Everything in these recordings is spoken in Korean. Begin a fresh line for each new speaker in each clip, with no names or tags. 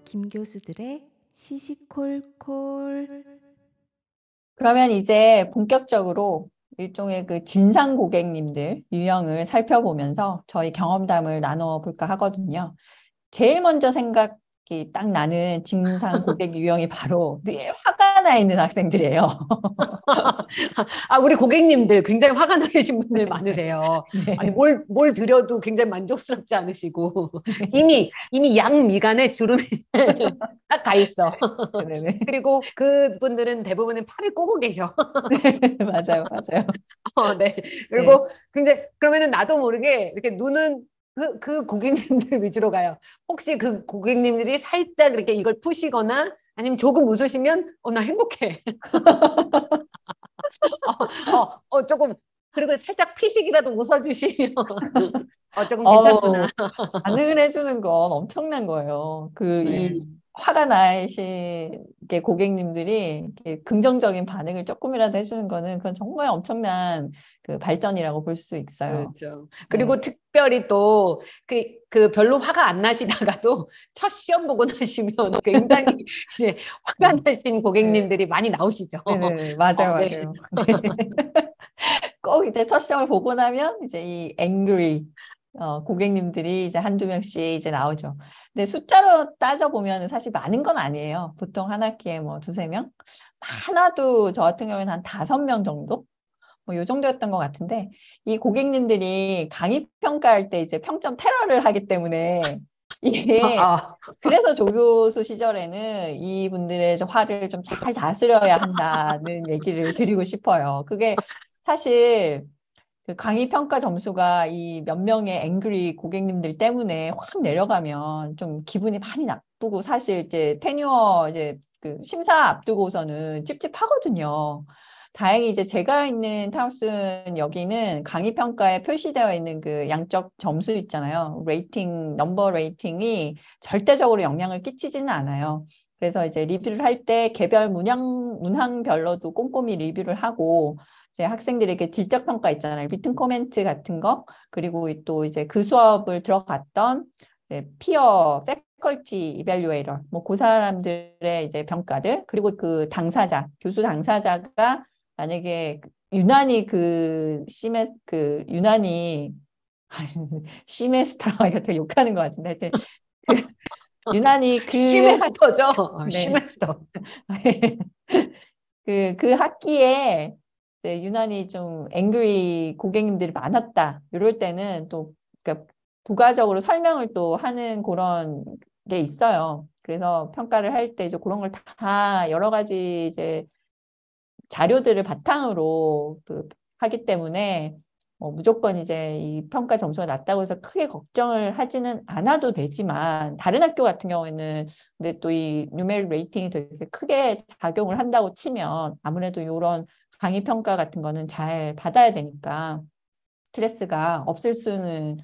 김 교수들의 시시콜콜.
그러면 이제 본격적으로 일종의 그 진상 고객님들 유형을 살펴보면서 저희 경험담을 나눠볼까 하거든요. 제일 먼저 생각이 딱 나는 진상 고객 유형이 바로 늘 화가 나 있는 학생들이에요.
아, 우리 고객님들 굉장히 화가 나 계신 분들 많으세요. 아니,
네.
뭘 드려도 굉장히 만족스럽지 않으시고, 이미 양 미간에 주름이 딱 가 있어.
네네.
그리고 그분들은 대부분은 팔을 꼬고 계셔.
맞아요, 맞아요.
네.
네.
그리고 굉장히, 그러면은 나도 모르게 이렇게 눈은 그 고객님들 위주로 가요. 혹시 그 고객님들이 살짝 이렇게 이걸 푸시거나 아니면 조금 웃으시면, 나 행복해. 조금, 그리고 살짝 피식이라도 웃어주시면, 조금 괜찮구나.
반응을 해주는 건 엄청난 거예요.
네.
화가 나신 게 고객님들이 이렇게 긍정적인 반응을 조금이라도 해주는 거는 그건 정말 엄청난 그 발전이라고 볼 수 있어요.
그렇죠.
네.
그리고 특별히 또, 그 별로 화가 안 나시다가도 첫 시험 보고 나시면 굉장히 이제 화가
네.
나신
네.
고객님들이 많이 나오시죠.
네네네. 맞아요,
네.
맞아요. 꼭 이제 첫 시험을 보고 나면 이제 이 angry 고객님들이 이제 한두 명씩 이제 나오죠. 근데 숫자로 따져보면 사실 많은 건 아니에요. 보통 한 학기에 뭐 두세 명? 많아도 저 같은 경우에는 한 5명 정도? 뭐 요 정도였던 것 같은데 이 고객님들이 강의 평가할 때 이제 평점 테러를 하기 때문에 이게
아,
그래서 조교수 시절에는 이분들의 화를 좀 잘 다스려야 한다는 얘기를 드리고 싶어요. 그게 사실 그 강의 평가 점수가 이 몇 명의 앵그리 고객님들 때문에 확 내려가면 좀 기분이 많이 나쁘고 사실 이제 테뉴어 이제 그 심사 앞두고서는 찝찝하거든요. 다행히 이제 제가 있는 타우슨 여기는 강의 평가에 표시되어 있는 그 양적 점수 있잖아요. 레이팅, 넘버 레이팅이 절대적으로 영향을 끼치지는 않아요. 그래서 이제 리뷰를 할 때 개별 문항별로도 꼼꼼히 리뷰를 하고 이제 학생들에게 질적 평가 있잖아요. 리튼 코멘트 같은 거 그리고 또 이제 그 수업을 들어갔던 피어 패컬티 이밸류에이터 뭐 그 사람들의 이제 평가들 그리고 그 당사자 교수 당사자가 만약에 유난히 유난히 시메스터라고 되게 욕하는 것 같은데 하여튼 그 유난히
심해스터죠.
네.
심해스터.
그 학기에 이제 유난히 좀 앵그리 고객님들이 많았다. 이럴 때는 또 그러니까 부가적으로 설명을 또 하는 그런 게 있어요. 그래서 평가를 할 때 이제 그런 걸 다 여러 가지 이제 자료들을 바탕으로 하기 때문에 무조건 이제 이 평가 점수가 낮다고 해서 크게 걱정을 하지는 않아도 되지만 다른 학교 같은 경우에는 근데 또 이 뉴메릭 레이팅이 되게 크게 작용을 한다고 치면 아무래도 이런 강의 평가 같은 거는 잘 받아야 되니까 스트레스가 없을 수는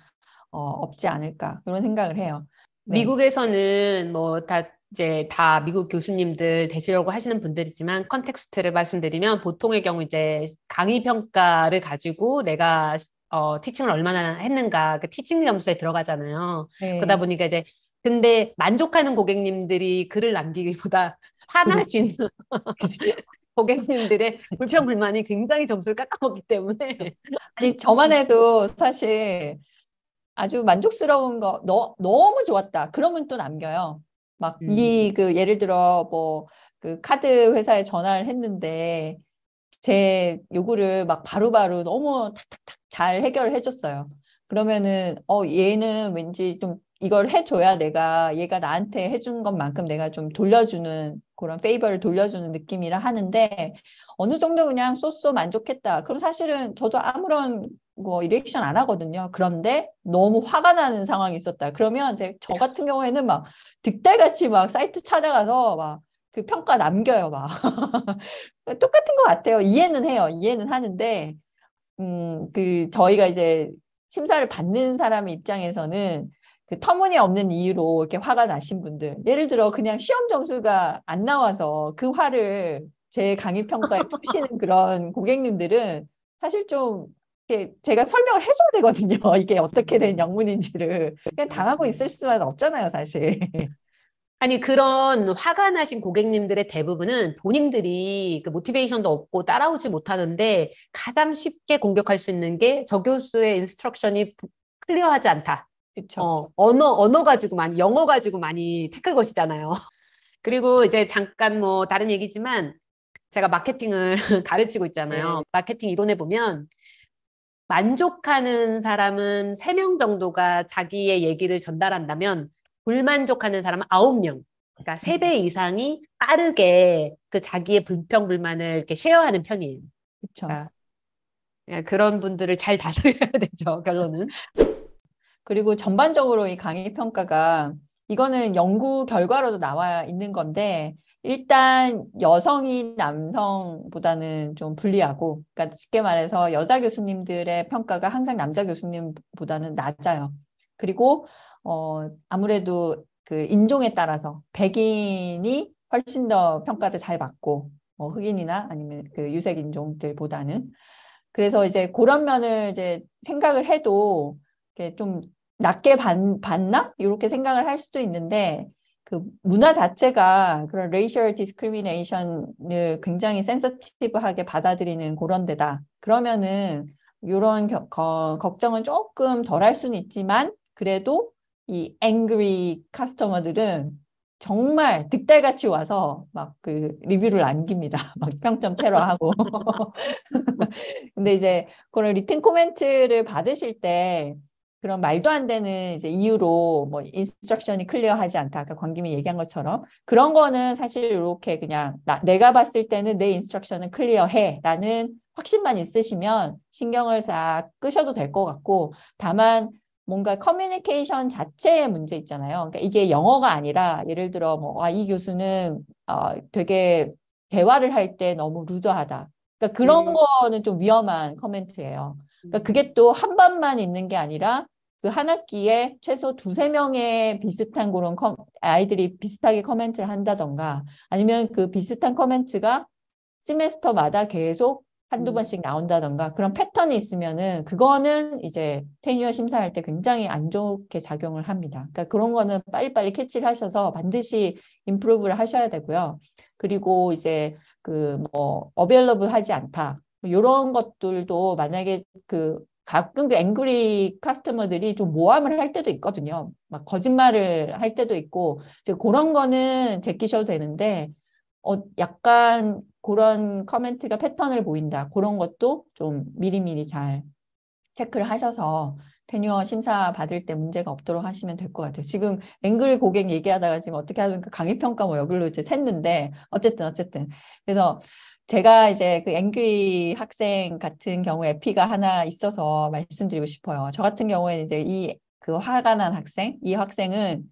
없지 않을까 이런 생각을 해요. 네.
미국에서는 뭐 이제 다 미국 교수님들 되시려고 하시는 분들이지만 컨텍스트를 말씀드리면 보통의 경우 이제 강의 평가를 가지고 내가 티칭을 얼마나 했는가 그 티칭 점수에 들어가잖아요. 그러다
네.
보니까 이제 근데 만족하는 고객님들이 글을 남기기보다
그렇죠.
화나신
그렇죠.
고객님들의 불평
그렇죠.
불만이 굉장히 점수를 깎아먹기 때문에
아니, 저만 해도 사실 아주 만족스러운 거, 너무 좋았다. 그러면 또 남겨요. 막, 예를 들어, 뭐, 그 카드 회사에 전화를 했는데, 제 요구를 막 바로바로 너무 탁탁탁 잘 해결을 해줬어요. 그러면은, 얘는 왠지 좀 이걸 해줘야 얘가 나한테 해준 것만큼 내가 좀 돌려주는, 그런 페이버를 돌려주는 느낌이라 하는데, 어느 정도 그냥 쏘쏘 만족했다. 그럼 사실은 저도 아무런 뭐 리액션 안 하거든요. 그런데 너무 화가 나는 상황이 있었다. 그러면 저 같은 경우에는 막 득달같이 막 사이트 찾아가서 막 그 평가 남겨요. 막. 똑같은 것 같아요. 이해는 해요. 이해는 하는데, 저희가 이제 심사를 받는 사람의 입장에서는 그 터무니없는 이유로 이렇게 화가 나신 분들, 예를 들어 그냥 시험 점수가 안 나와서 그 화를 제 강의 평가에 푸시는 그런 고객님들은 사실 좀 제가 설명을 해줘야 되거든요. 이게 어떻게 된 영문인지를. 그냥 당하고 있을 수는 없잖아요, 사실.
아니, 그런 화가 나신 고객님들의 대부분은 본인들이 그 모티베이션도 없고 따라오지 못하는데 가장 쉽게 공격할 수 있는 게 저 교수의 인스트럭션이 클리어하지 않다.
그렇죠.
언어 가지고 많이, 영어 가지고 많이 태클 것이잖아요. 그리고 이제 잠깐 뭐 다른 얘기지만 제가 마케팅을 가르치고 있잖아요.
네.
마케팅 이론에 보면 만족하는 사람은 3명 정도가 자기의 얘기를 전달한다면 불만족하는 사람은 9명. 그러니까 3배 이상이 빠르게 그 자기의 불평, 불만을 이렇게 쉐어하는 편이에요.
그렇죠.
그러니까 그런 분들을 잘 다스려야 되죠, 결론은.
그리고 전반적으로 이 강의 평가가 이거는 연구 결과로도 나와 있는 건데 일단 여성이 남성보다는 좀 불리하고 그러니까 쉽게 말해서 여자 교수님들의 평가가 항상 남자 교수님보다는 낮아요. 그리고 아무래도 그 인종에 따라서 백인이 훨씬 더 평가를 잘 받고 흑인이나 아니면 그 유색 인종들보다는 그래서 이제 그런 면을 이제 생각을 해도 이렇게 좀 낮게 봤나? 이렇게 생각을 할 수도 있는데 그 문화 자체가 그런 racial discrimination을 굉장히 센서티브하게 받아들이는 그런 데다. 그러면은 이런 걱정은 조금 덜 할 수는 있지만 그래도 이 angry 커스터머들은 정말 득달같이 와서 막 그 리뷰를 남깁니다. 막 평점 테러하고. 근데 이제 그런 리튼 코멘트를 받으실 때 그런 말도 안 되는 이제 이유로 뭐 인스트럭션이 클리어하지 않다. 아까 광김이 얘기한 것처럼 그런 거는 사실 이렇게 그냥 내가 봤을 때는 내 인스트럭션은 클리어해라는 확신만 있으시면 신경을 싹 끄셔도 될 것 같고 다만 뭔가 커뮤니케이션 자체의 문제 있잖아요. 그러니까 이게 영어가 아니라 예를 들어 뭐 이 교수는 되게 대화를 할 때 너무 루저하다. 그러니까 그런
음,
거는 좀 위험한 커멘트예요. 그러니까 그게 또 한 번만 있는 게 아니라 그 한 학기에 최소 두세 명의 비슷한 그런 아이들이 비슷하게 커멘트를 한다던가 아니면 그 비슷한 커멘트가 시메스터마다 계속 한두 번씩 나온다던가 그런 패턴이 있으면은 그거는 이제 테뉴어 심사할 때 굉장히 안 좋게 작용을 합니다. 그러니까 그런 거는 빨리빨리 캐치를 하셔서 반드시 임프루브를 하셔야 되고요. 그리고 이제 그 뭐 어베일러블 하지 않다. 이런 것들도 만약에 그 가끔 그 앵그리 카스터머들이 좀 모함을 할 때도 있거든요. 막 거짓말을 할 때도 있고 이제 그런 거는 제끼셔도 되는데 약간 그런 커멘트가 패턴을 보인다. 그런 것도 좀 미리미리 잘 체크를 하셔서 테뉴어 심사 받을 때 문제가 없도록 하시면 될 것 같아요. 지금 앵글 고객 얘기하다가 지금 어떻게 하니까 강의평가 뭐 여기로 이제 샜는데 어쨌든 그래서 제가 이제 그 앵글 학생 같은 경우 에피가 하나 있어서 말씀드리고 싶어요. 저 같은 경우에는 이제 이 그 화가 난 학생, 이 학생은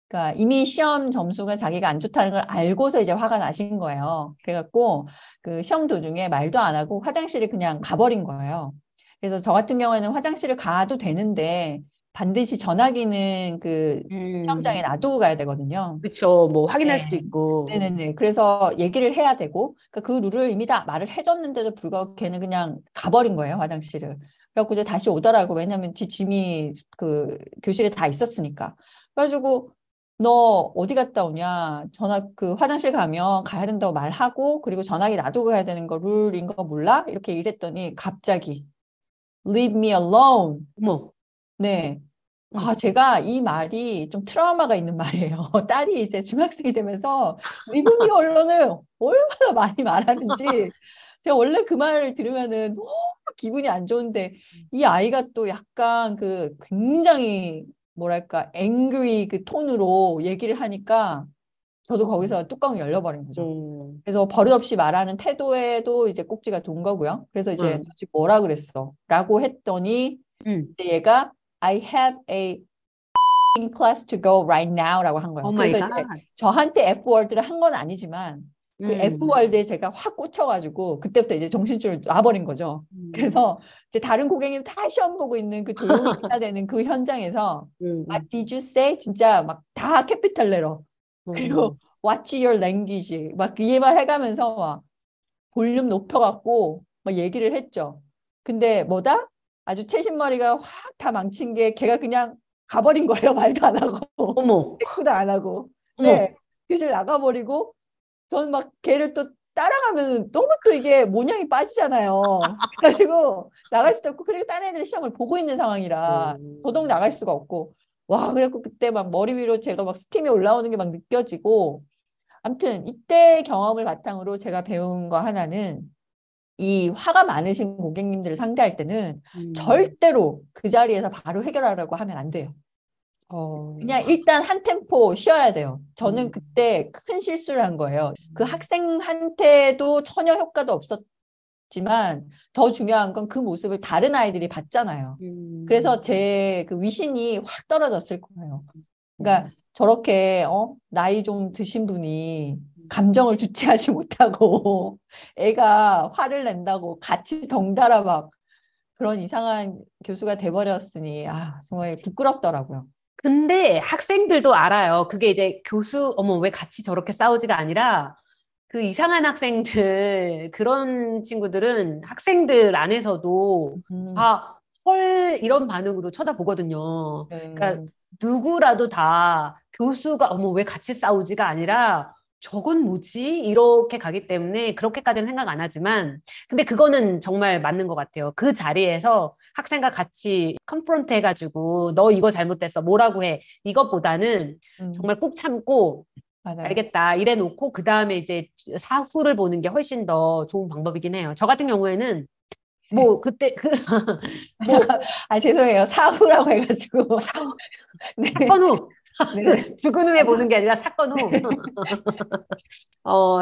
그러니까 이미 시험 점수가 자기가 안 좋다는 걸 알고서 이제 화가 나신 거예요. 그래갖고 그 시험 도중에 말도 안 하고 화장실을 그냥 가버린 거예요. 그래서 저 같은 경우에는 화장실을 가도 되는데 반드시 전화기는 그 시험장에 놔두고 가야 되거든요.
그렇죠. 뭐 확인할 수도
네.
있고.
네네네. 그래서 얘기를 해야 되고, 그러니까 그 룰을 이미 다 말을 해줬는데도 불구하고 걔는 그냥 가버린 거예요, 화장실을. 그래갖고 이제 다시 오더라고. 왜냐면 뒤 짐이 그 교실에 다 있었으니까. 그래가지고 너 어디 갔다 오냐? 그 화장실 가면 가야 된다고 말하고, 그리고 전화기 놔두고 가야 되는 거 룰인 거 몰라? 이렇게 이랬더니 갑자기 leave me alone.
어머.
네.
음.
제가 이 말이 좀 트라우마가 있는 말이에요. 딸이 이제 중학생이 되면서 리브미 언론을 얼마나 많이 말하는지 제가 원래 그 말을 들으면은 너무 기분이 안 좋은데 이 아이가 또 약간 그 굉장히 뭐랄까 angry 그 톤으로 얘기를 하니까 저도 거기서 뚜껑이 열려버린 거죠.
음.
그래서 버릇없이 말하는 태도에도 이제 꼭지가 돈 거고요. 그래서 이제 너
음.
지금 뭐라 그랬어? 라고 했더니
음.
이제 얘가 I have a class to go right now 라고 한
오
거예요.
마이
그래서
갓.
이제 저한테 F워드를 한 건 아니지만 그
음.
F워드에 제가 확 꽂혀가지고 그때부터 이제 정신줄을 놔버린 거죠.
음.
그래서 이제 다른 고객님 다 시험 보고 있는 그 조용히 해야 되는 그 현장에서
음.
What did you say? 진짜 막 다 캐피탈 레터 그리고
음.
What's your language? 막 이 말 해가면서 막 볼륨 높여갖고 막 얘기를 했죠. 근데 뭐다? 아주 채신머리가 확 다 망친 게 걔가 그냥 가버린 거예요. 말도 안 하고.
어머,
체크도 안 하고.
어머.
네. 교실 나가버리고 저는 막 걔를 또 따라가면 너무 또 이게 모양이 빠지잖아요. 그래가지고 나갈 수도 없고 그리고 딴 애들이 시험을 보고 있는 상황이라 더더욱 나갈 수가 없고 와 그래갖고 그때 막 머리 위로 제가 막 스팀이 올라오는 게 막 느껴지고 아무튼 이때 경험을 바탕으로 제가 배운 거 하나는 이 화가 많으신 고객님들을 상대할 때는 절대로 그 자리에서 바로 해결하려고 하면 안 돼요. 그냥 일단 한 템포 쉬어야 돼요. 저는 그때 큰 실수를 한 거예요. 그 학생한테도 전혀 효과도 없었지만 더 중요한 건 그 모습을 다른 아이들이 봤잖아요. 그래서 제 그 위신이 확 떨어졌을 거예요. 그러니까 저렇게 나이 좀 드신 분이 감정을 주체하지 못하고 애가 화를 낸다고 같이 덩달아 막 그런 이상한 교수가 돼버렸으니 정말 부끄럽더라고요.
근데 학생들도 알아요. 그게 이제 교수, 어머, 왜 같이 저렇게 싸우지가 아니라 그 이상한 학생들, 그런 친구들은 학생들 안에서도 헐, 이런 반응으로 쳐다보거든요. 그러니까 누구라도 다 교수가 어머, 왜 같이 싸우지가 아니라 저건 뭐지? 이렇게 가기 때문에 그렇게까지는 생각 안 하지만 근데 그거는 정말 맞는 것 같아요. 그 자리에서 학생과 같이 컨프런트 해가지고 너 이거 잘못됐어. 뭐라고 해. 이것보다는 정말 꾹 참고
맞아요.
알겠다. 이래 놓고 그 다음에 이제 사후를 보는 게 훨씬 더 좋은 방법이긴 해요. 저 같은 경우에는 뭐 그때
잠깐, 죄송해요. 사후라고 해가지고.
사후,
네.
사건 후
네.
죽은 후에 보는 게 아니라 사건 후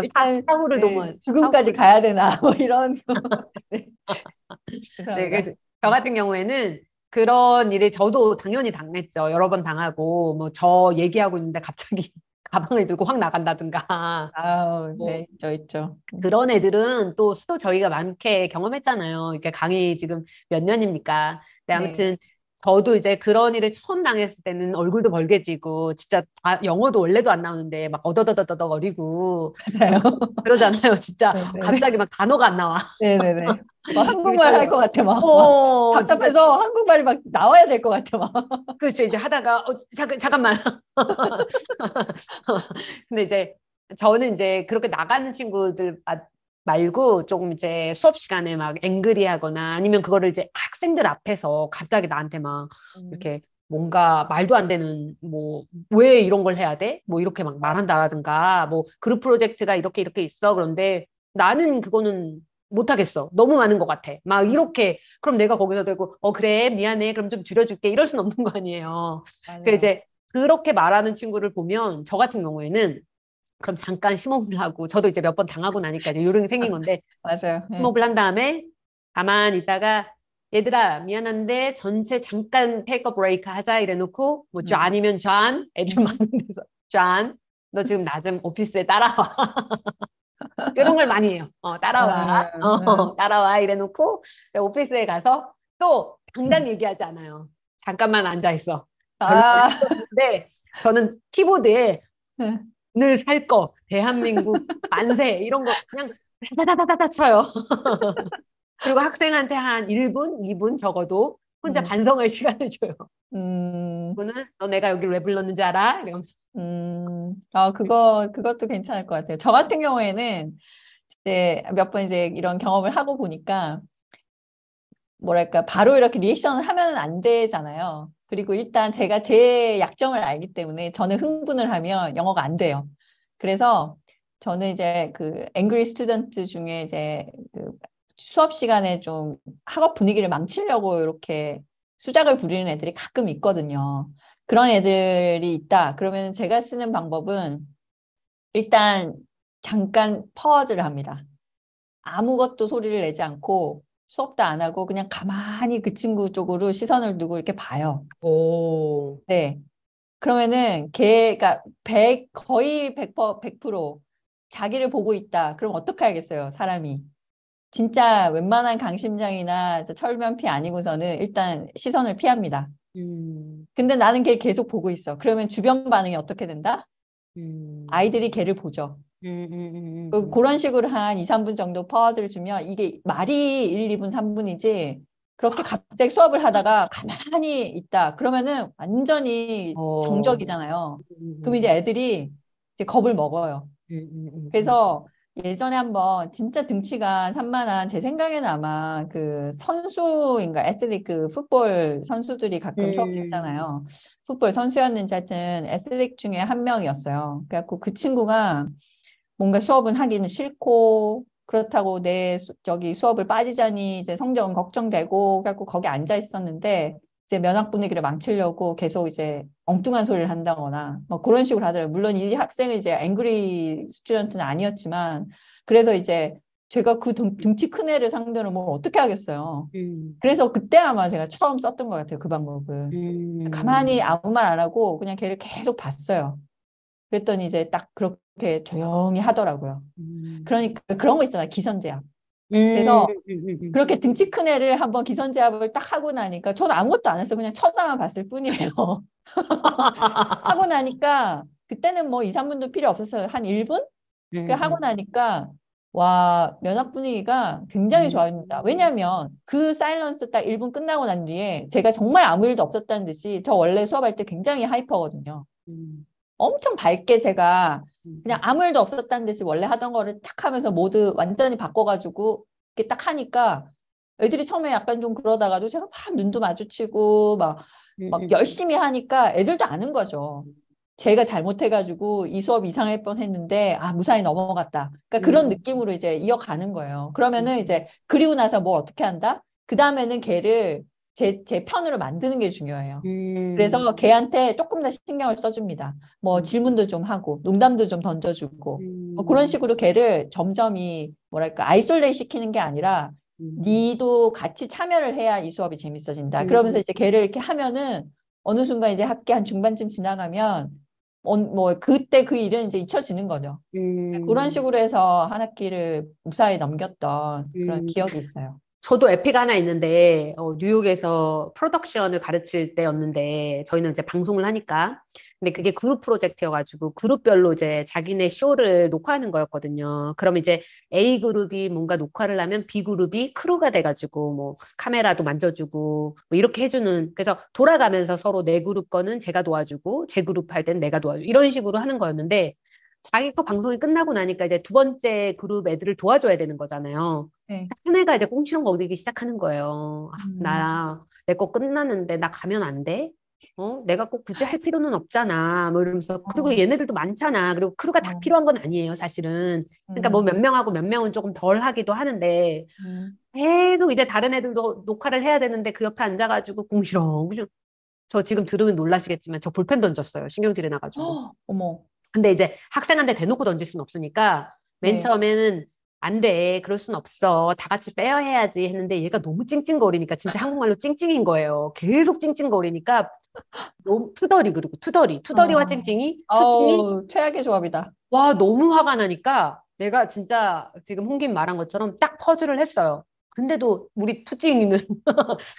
일단
사후를 너무
죽음까지 가야 되나 뭐 이런 거. 네.
네,
죄송합니다.
저 같은 경우에는 그런 일을 저도 당연히 당했죠. 여러 번 당하고 뭐 저 얘기하고 있는데 갑자기 가방을 들고 확 나간다든가. 뭐
네, 있죠.
그런 애들은 또 수도 저희가 많게 경험했잖아요. 이렇게 강의 지금 몇 년입니까? 근데 아무튼 저도 이제 그런 일을 처음 당했을 때는 얼굴도 벌개지고 진짜 영어도 원래도 안 나오는데 막 어더더더더덕 거리고
맞아요.
그러잖아요. 진짜
네네네.
갑자기 막 단어가 안 나와.
네네네. 막 한국말 할 것 같아 막. 답답해서
진짜.
한국말이 막 나와야 될 것 같아 막.
그렇죠. 이제 하다가 잠깐만. 근데 이제 저는 이제 그렇게 나가는 친구들 말고 조금 이제 수업 시간에 막 앵그리하거나 아니면 그거를 이제 학생들 앞에서 갑자기 나한테 막 이렇게 뭔가 말도 안 되는 뭐 왜 이런 걸 해야 돼? 뭐 이렇게 막 말한다라든가 뭐 그룹 프로젝트가 이렇게 있어. 그런데 나는 그거는 못하겠어. 너무 많은 것 같아. 막 이렇게 그럼 내가 거기서 되고 그래 미안해. 그럼 좀 줄여줄게. 이럴 수는 없는 거 아니에요. 그 이제 그렇게 말하는 친구를 보면 저 같은 경우에는 그럼 잠깐 심호흡을 하고 저도 이제 몇 번 당하고 나니까 이제 요령이 생긴 건데
맞아요.
심호흡을 한 다음에 가만히 있다가 얘들아 미안한데 전체 잠깐 테이크 어 브레이크 하자 이래놓고 뭐 아니면 존 애들 많은 데서 존 너 지금 나 좀 오피스에 따라와 이런 걸 많이 해요. 따라와 따라와 이래놓고 오피스에 가서 또 당장 얘기하지 않아요. 잠깐만 앉아 있어. 별로 없는데 저는 키보드에 늘 살 거, 대한민국 만세 이런 거 그냥 다다다다다 쳐요. 그리고 학생한테 한 1분, 2분 적어도 혼자 반성할 시간을 줘요. 그거는 너 내가 여기를 왜 불렀는지 알아? 이러면서.
그것도 괜찮을 것 같아요. 저 같은 경우에는 이제 몇 번 이제 이런 경험을 하고 보니까 뭐랄까 바로 이렇게 리액션을 하면 안 되잖아요. 그리고 일단 제가 제 약점을 알기 때문에 저는 흥분을 하면 영어가 안 돼요. 그래서 저는 이제 그 앵그리 스튜던트 중에 이제 그 수업 시간에 좀 학업 분위기를 망치려고 이렇게 수작을 부리는 애들이 가끔 있거든요. 그런 애들이 있다. 그러면 제가 쓰는 방법은 일단 잠깐 퍼즐을 합니다. 아무것도 소리를 내지 않고 수업도 안 하고 그냥 가만히 그 친구 쪽으로 시선을 두고 이렇게 봐요.
오.
네. 그러면은 걔가 거의 100% 자기를 보고 있다. 그럼 어떻게 하겠어요, 사람이? 진짜 웬만한 강심장이나 철면피 아니고서는 일단 시선을 피합니다. 근데 나는 걔를 계속 보고 있어. 그러면 주변 반응이 어떻게 된다? 아이들이 걔를 보죠. 그런 식으로 한 2, 3분 정도 퍼즐을 주면 이게 말이 1, 2분, 3분이지 그렇게 갑자기 수업을 하다가 가만히 있다. 그러면은 완전히
어,
정적이잖아요. 그럼 이제
음,
애들이 이제 겁을 먹어요.
음.
그래서 예전에 한번 진짜 등치가 산만한 제 생각에는 아마 그 선수인가 애슬릿 그 풋볼 선수들이 가끔 수업
음,
듣잖아요. 풋볼 선수였는지 하여튼 애슬릿 중에 한 명이었어요. 그래갖고 그 친구가 뭔가 수업은 하기는 싫고 그렇다고 저기 수업을 빠지자니 이제 성적은 걱정되고 그래갖고 거기 앉아 있었는데 이제 면학 분위기를 망치려고 계속 이제 엉뚱한 소리를 한다거나 뭐 그런 식으로 하더라고요. 물론 이 학생은 이제 앵그리 스튜던트는 아니었지만 그래서 이제 제가 그 등치 큰 애를 상대로 뭘 어떻게 하겠어요.
음,
그래서 그때 아마 제가 처음 썼던 것 같아요. 그 방법을. 가만히
음,
아무 말 안 하고 그냥 걔를 계속 봤어요. 그랬더니 이제 딱 그렇게 조용히 하더라고요.
음,
그러니까 그런 거 있잖아, 기선제압.
음,
그래서 그렇게 등치 큰 애를 한번 기선제압을 딱 하고 나니까 저는 아무것도 안 했어요. 그냥 쳐다만 봤을 뿐이에요. 하고 나니까 그때는 뭐 2, 3분도 필요 없었어요. 한 1분? 그 하고
음,
나니까 와, 면학 분위기가 굉장히 좋아집니다.
음,
왜냐하면 그 사일런스 딱 1분 끝나고 난 뒤에 제가 정말 아무 일도 없었다는 듯이 저 원래 수업할 때 굉장히 하이퍼거든요.
음,
엄청 밝게 제가 그냥
음,
아무 일도 없었다는 듯이 원래 하던 거를 탁 하면서 모두 완전히 바꿔가지고 이렇게 딱 하니까 애들이 처음에 약간 좀 그러다가도 제가 막 눈도 마주치고 막
음,
열심히 하니까 애들도 아는 거죠. 제가 잘못해가지고 이 수업 이상할 뻔했는데 아 무사히 넘어갔다. 그러니까 그런
음,
느낌으로 이제 이어가는 거예요. 그러면은
음,
이제 그리고 나서 뭘 어떻게 한다? 그 다음에는 걔를 제 편으로 만드는 게 중요해요.
음,
그래서 걔한테 조금 더 신경을 써줍니다. 뭐 질문도 좀 하고 농담도 좀 던져주고 뭐 그런
음,
식으로 걔를 점점 이 뭐랄까 아이솔레이 시키는 게 아니라
음,
니도 같이 참여를 해야 이 수업이 재밌어진다. 그러면서
음,
이제 걔를 이렇게 하면은 어느 순간 이제 학기 한 중반쯤 지나가면 뭐 그때 그 일은 이제 잊혀지는 거죠. 그런
음,
식으로 해서 한 학기를 무사히 넘겼던 그런
음.
기억이 있어요.
저도 에피가 하나 있는데, 뉴욕에서 프로덕션을 가르칠 때였는데, 저희는 이제 방송을 하니까. 근데 그게 그룹 프로젝트여가지고, 그룹별로 이제 자기네 쇼를 녹화하는 거였거든요. 그럼 이제 A그룹이 뭔가 녹화를 하면 B그룹이 크루가 돼가지고, 뭐, 카메라도 만져주고, 뭐, 이렇게 해주는, 그래서 돌아가면서 서로 내 그룹 거는 제가 도와주고, 제 그룹 할 때는 내가 도와주고, 이런 식으로 하는 거였는데, 자기 거 방송이 끝나고 나니까 이제 두 번째 그룹 애들을 도와줘야 되는 거잖아요.
네.
한 애가 이제 꽁치렁 거리기 시작하는 거예요. 아,
음,
나, 내 거 끝났는데 나 가면 안 돼? 내가 꼭 굳이 할 필요는 없잖아. 뭐 이러면서. 그리고
어,
얘네들도 많잖아. 그리고 크루가 다
어,
필요한 건 아니에요, 사실은. 그러니까 뭐
음,
몇 명하고 몇 명은 조금 덜 하기도 하는데,
음.
계속 이제 다른 애들도 녹화를 해야 되는데 그 옆에 앉아가지고 꽁시렁. 저 지금 들으면 놀라시겠지만 저 볼펜 던졌어요. 신경질이 나가지고.
어머,
근데 이제 학생한테 대놓고 던질 순 없으니까 맨
네.
처음에는 안 돼. 그럴 순 없어. 다 같이 빼야 해야지 했는데 얘가 너무 찡찡거리니까 진짜 한국말로 찡찡인 거예요. 계속 찡찡거리니까 너무 투덜이 그리고 투덜이와
어,
찡찡이 투징이
아우, 최악의 조합이다.
와 너무 화가 나니까 내가 진짜 지금 홍김 말한 것처럼 딱 퍼즐을 했어요. 근데도 우리 투징이는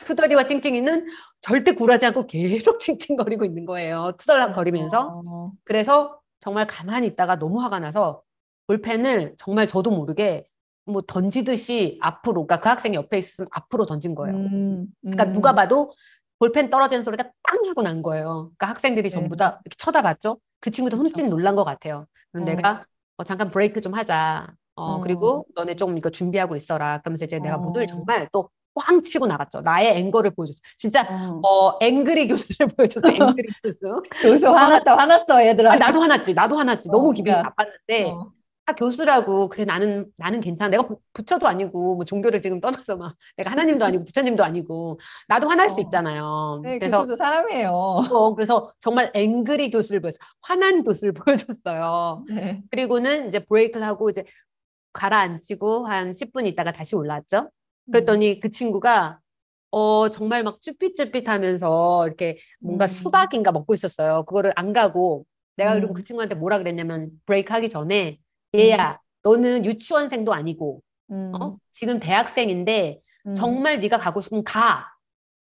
투덜이와 찡찡이는 절대 굴하지 않고 계속 찡찡거리고 있는 거예요. 투덜거리면서.
어,
그래서 정말 가만히 있다가 너무 화가 나서 볼펜을 정말 저도 모르게 뭐 던지듯이 앞으로, 그러니까 그 학생이 옆에 있으면 앞으로 던진 거예요.
음,
그러니까 누가
음,
봐도 볼펜 떨어지는 소리가 땅 하고 난 거예요. 그러니까 학생들이
네,
전부 다 이렇게 쳐다봤죠. 그 친구도
그쵸.
흠칫 놀란 것 같아요. 그럼
어,
내가 잠깐 브레이크 좀 하자.
어,
그리고 너네 좀 이거 준비하고 있어라. 그러면서 이제 내가 문을
어,
정말 또 꽝 치고 나갔죠. 나의 앵거를 보여줬어. 진짜
어.
앵그리 교수를 보여줬어. 앵그리 교수.
교수 화났다, 화났어, 얘들아.
나도 화났지. 나도 화났지. 너무 기분이
그러니까,
나빴는데
어,
교수라고 그래 나는 괜찮아. 내가 부처도 아니고 뭐 종교를 지금 떠나서 막 내가 하나님도 아니고 부처님도 아니고 나도 화날 수
어.
있잖아요.
네,
그래서
교수도 사람이에요.
그래서 정말 앵그리 교수를 보였어. 화난 교수를 보여줬어요.
네.
그리고는 이제 브레이크를 하고 이제 가라앉히고 한 10분 있다가 다시 올라왔죠.
음,
그랬더니 그 친구가 정말 막 쭈삣쭈삣하면서 이렇게 뭔가
음,
수박인가 먹고 있었어요. 그거를 안 가고 내가 그리고 그
음,
친구한테 뭐라 그랬냐면 브레이크 하기 전에
음,
얘야 너는 유치원생도 아니고
음,
지금 대학생인데
음,
정말 네가 가고 싶으면 가.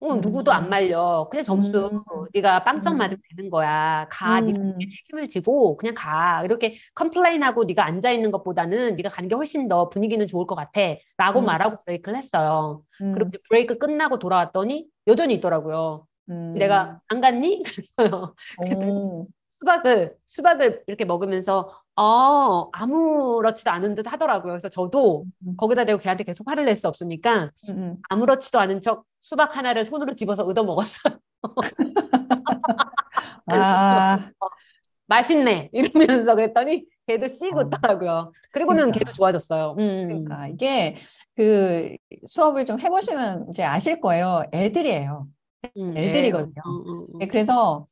누구도 안 말려. 그냥 점수
음,
네가 빵점
음,
맞으면 되는 거야. 가. 네가
음,
책임을 지고 그냥 가. 이렇게 컴플레인하고 네가 앉아 있는 것보다는 네가 가는 게 훨씬 더 분위기는 좋을 것 같아. 라고
음,
말하고 브레이크를 했어요. 그리고
음,
이제 브레이크 끝나고 돌아왔더니 여전히 있더라고요.
음,
내가 안 갔니? 그랬어요. 그랬더니
오,
수박을 이렇게 먹으면서 아무렇지도 않은 듯 하더라고요. 그래서 저도
음,
거기다 대고 걔한테 계속 화를 낼 수 없으니까
음.
아무렇지도 않은 척 수박 하나를 손으로 집어서 얻어 먹었어요.
아,
맛있네 이러면서 그랬더니 걔도 씩
어,
웃더라고요. 그리고는 걔도
그러니까.
좋아졌어요.
그러니까 이게 그 수업을 좀 해보시면 이제 아실 거예요. 애들이에요.
애예요.
애들이거든요. 네, 그래서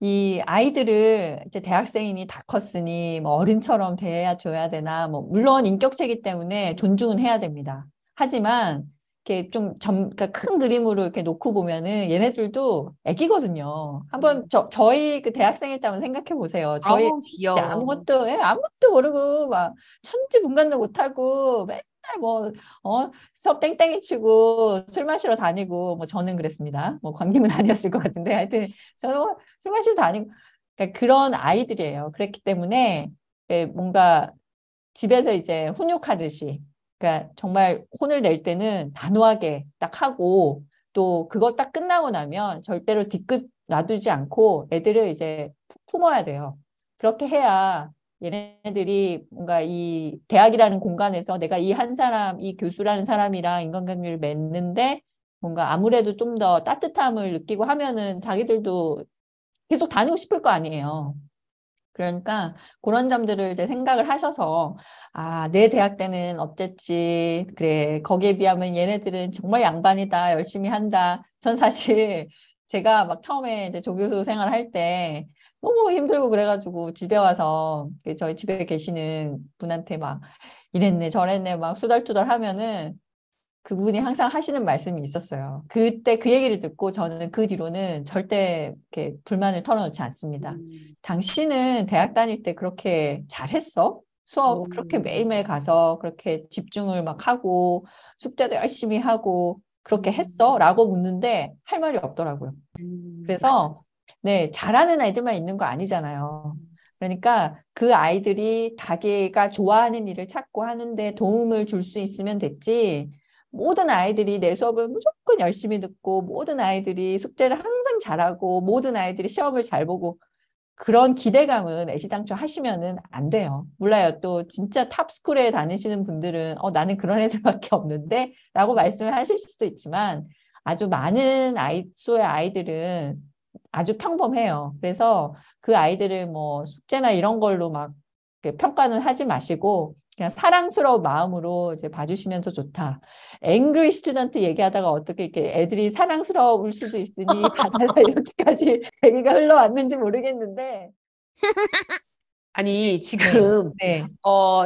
이 아이들을 이제 대학생이니 다 컸으니 뭐 어른처럼 대해줘야 되나 뭐 물론 인격체이기 때문에 존중은 해야 됩니다. 하지만 이렇게 그러니까 큰 그림으로 이렇게 놓고 보면은 얘네들도 애기거든요. 한번 저희 그 대학생일 때 한번 생각해 보세요. 저희
아우
진짜
귀여워.
아무것도 모르고 막 천지분간도 못하고 맨날 뭐 수업 땡땡이 치고 술 마시러 다니고 뭐 저는 그랬습니다. 뭐 광님은 아니었을 것 같은데 하여튼 저는 술 마시러 다니고 그러니까 그런 아이들이에요. 그랬기 때문에 뭔가 집에서 이제 훈육하듯이 그러니까 정말 혼을 낼 때는 단호하게 딱 하고 또 그거 딱 끝나고 나면 절대로 뒤끝 놔두지 않고 애들을 이제 품어야 돼요. 그렇게 해야 얘네들이 뭔가 이 대학이라는 공간에서 내가 이 한 사람, 이 교수라는 사람이랑 인간관계를 맺는데 뭔가 아무래도 좀 더 따뜻함을 느끼고 하면은 자기들도 계속 다니고 싶을 거 아니에요. 그러니까 그런 점들을 이제 생각을 하셔서 아, 내 대학 때는 어땠지? 그래, 거기에 비하면 얘네들은 정말 양반이다. 열심히 한다. 전 사실 제가 막 처음에 이제 조교수 생활할 때 너무 힘들고 그래가지고 집에 와서 저희 집에 계시는 분한테 막 이랬네 저랬네 막 수달투달 하면은 그분이 항상 하시는 말씀이 있었어요. 그때 그 얘기를 듣고 저는 그 뒤로는 절대 이렇게 불만을 털어놓지 않습니다. 당신은 대학 다닐 때 그렇게 잘했어? 수업 그렇게 매일매일 가서 그렇게 집중을 막 하고 숙제도 열심히 하고 그렇게 했어? 라고 묻는데 할 말이 없더라고요.
맞아.
그래서 네, 잘하는 아이들만 있는 거 아니잖아요. 그러니까 그 아이들이 자기가 좋아하는 일을 찾고 하는데 도움을 줄 수 있으면 됐지. 모든 아이들이 내 수업을 무조건 열심히 듣고 모든 아이들이 숙제를 항상 잘하고 모든 아이들이 시험을 잘 보고 그런 기대감은 애시당초 하시면은 안 돼요. 몰라요. 또 진짜 탑스쿨에 다니시는 분들은 나는 그런 애들밖에 없는데 라고 말씀을 하실 수도 있지만 아주 많은 수의 아이들은 아주 평범해요. 그래서 그 아이들을 뭐 숙제나 이런 걸로 막 평가는 하지 마시고 그냥 사랑스러운 마음으로 이제 봐주시면 더 좋다. 앵그리 스튜던트 얘기하다가 어떻게 이렇게 애들이 사랑스러울 수도 있으니 봐달라 이렇게까지 얘기가 흘러왔는지 모르겠는데
아니,
네,
지금,
네,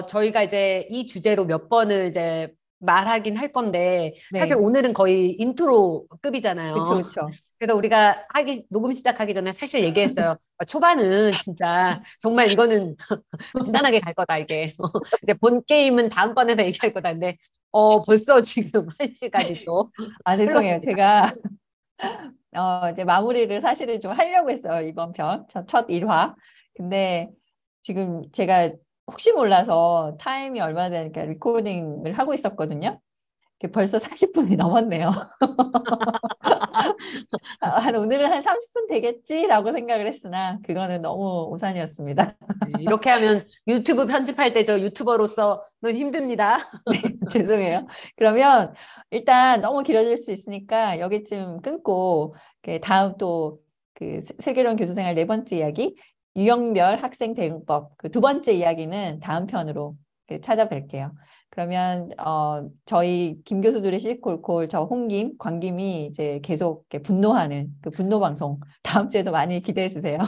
저희가 이제 이 주제로 몇 번을 이제 말하긴 할 건데, 사실
네.
오늘은 거의 인트로급이잖아요.
그쵸, 그쵸.
그래서 우리가 녹음 시작하기 전에 사실 얘기했어요. 초반은 진짜 정말 이거는 간단하게 갈 거다, 이게. 이제 본 게임은 다음번에서 얘기할 거다. 근데, 벌써 지금 1시까지 또
아, 죄송해요.
흘렀습니다.
제가 이제 마무리를 사실은 좀 하려고 했어요. 이번 편. 첫 1화. 근데 지금 제가 혹시 몰라서 타임이 얼마 되니까 리코딩을 하고 있었거든요. 벌써 40분이 넘었네요. 오늘은 한 30분 되겠지라고 생각을 했으나 그거는 너무 오산이었습니다.
네, 이렇게 하면 유튜브 편집할 때 저 유튜버로서는 힘듭니다.
죄송해요. 그러면 일단 너무 길어질 수 있으니까 여기쯤 끊고 다음 또 그 슬기로운 교수생활 네 번째 이야기 유형별 학생 대응법 그 두 번째 이야기는 다음 편으로 찾아뵐게요. 그러면 저희 김 교수들의 시시콜콜 저 홍김, 광김이 이제 계속 이렇게 분노하는 그 분노 방송 다음 주에도 많이 기대해 주세요.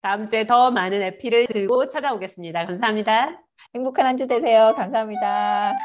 다음 주에 더 많은 에피를 들고 찾아오겠습니다. 감사합니다.
행복한 한 주 되세요. 감사합니다.